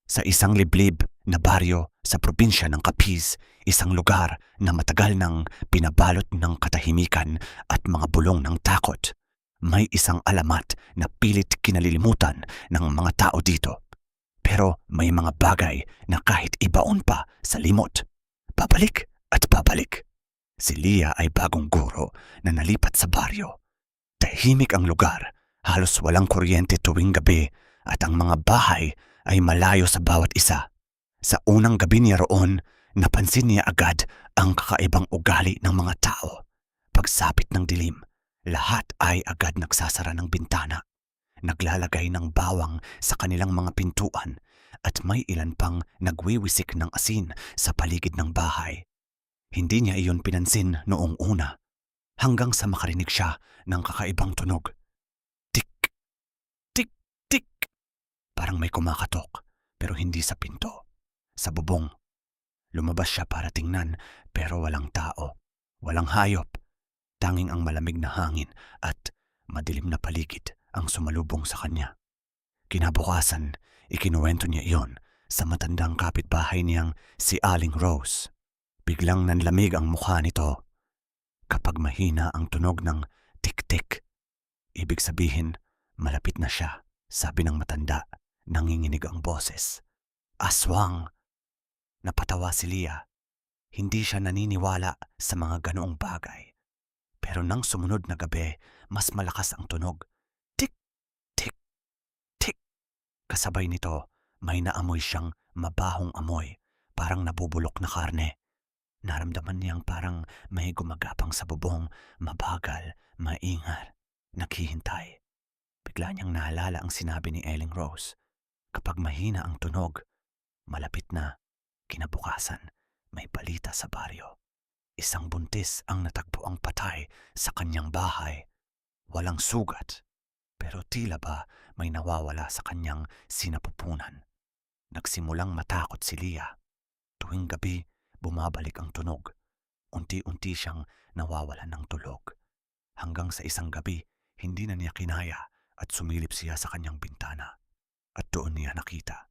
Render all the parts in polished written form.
Sa isang liblib na baryo sa probinsya ng Capiz, isang lugar na matagal nang pinabalot ng katahimikan at mga bulong ng takot. May isang alamat na pilit kinalilimutan ng mga tao dito. Pero may mga bagay na kahit ibaon pa sa limot, babalik at babalik. Si Leah ay bagong guro na nalipat sa baryo. Tahimik ang lugar, halos walang kuryente tuwing gabi at ang mga bahay ay malayo sa bawat isa. Sa unang gabi niya roon, napansin niya agad ang kakaibang ugali ng mga tao. Pagsapit ng dilim, lahat ay agad nagsasara ng bintana, naglalagay ng bawang sa kanilang mga pintuan at may ilan pang nagwiwisik ng asin sa paligid ng bahay. Hindi niya iyon pinansin noong una hanggang sa makarinig siya ng kakaibang tunog. Tik, tik, tik. Parang may kumakatok pero hindi sa pinto, sa bubong. Lumabas siya para tingnan pero walang tao, walang hayop. Tanging ang malamig na hangin at madilim na paligid ang sumalubong sa kanya. Kinabukasan, ikinuwento niya iyon sa matandang kapitbahay niyang si Aling Rose. Biglang nanlamig ang mukha nito. Kapag mahina ang tunog ng tik-tik, ibig sabihin malapit na siya, sabi ng matanda. Nanginginig ang boses. Aswang! Napatawa si Leah. Hindi siya naniniwala sa mga ganoong bagay. Pero nang sumunod na gabi, mas malakas ang tunog. Tik, tik, tik. Kasabay nito, may naamoy siyang mabahong amoy, parang nabubulok na karne. Naramdaman niyang parang may gumagapang sa bubong, mabagal, maingat, naghihintay. Bigla niyang naalala ang sinabi ni Aling Rose. Kapag mahina ang tunog, malapit na. Kinabukasan, may balita sa baryo. Isang buntis ang natagpo ang patay sa kanyang bahay. Walang sugat, pero tila ba may nawawala sa kanyang sinapupunan. Nagsimulang matakot si Leah. Tuwing gabi, bumabalik ang tunog. Unti-unti siyang nawawalan ng tulog. Hanggang sa isang gabi, hindi na niya kinaya at sumilip siya sa kanyang bintana. At doon niya nakita.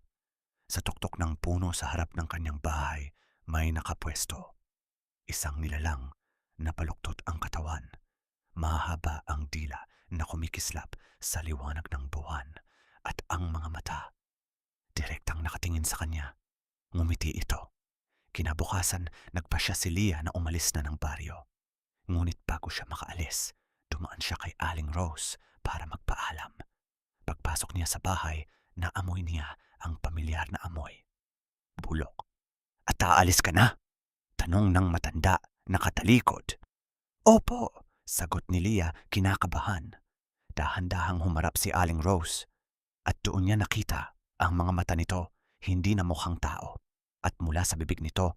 Sa tuktok ng puno sa harap ng kanyang bahay, may nakapwesto. Isang nilalang na baluktot ang katawan. Mahaba ang dila na kumikislap sa liwanag ng buwan. At ang mga mata, direktang nakatingin sa kanya. Ngumiti ito. Kinabukasan, nagpasya si Leah na umalis na ng baryo. Ngunit bago siya makaalis, dumaan siya kay Aling Rose para magpaalam. Pagpasok niya sa bahay, naamoy niya ang pamilyar na amoy. Bulok. At aalis ka na? Tanong ng matanda na katalikod. Opo, sagot ni Leah kinakabahan. Dahan-dahang humarap si Aling Rose at doon niya nakita ang mga mata nito hindi na mukhang tao. At mula sa bibig nito,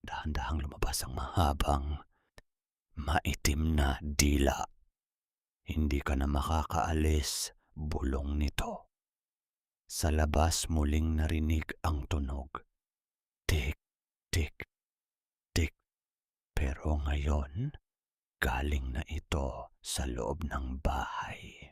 dahan-dahang lumabas ang mahabang, maitim na dila. Hindi ka na makakaalis, bulong nito. Sa labas muling narinig ang tunog. Tik, tik, tik. Pero ngayon, galing na ito sa loob ng bahay.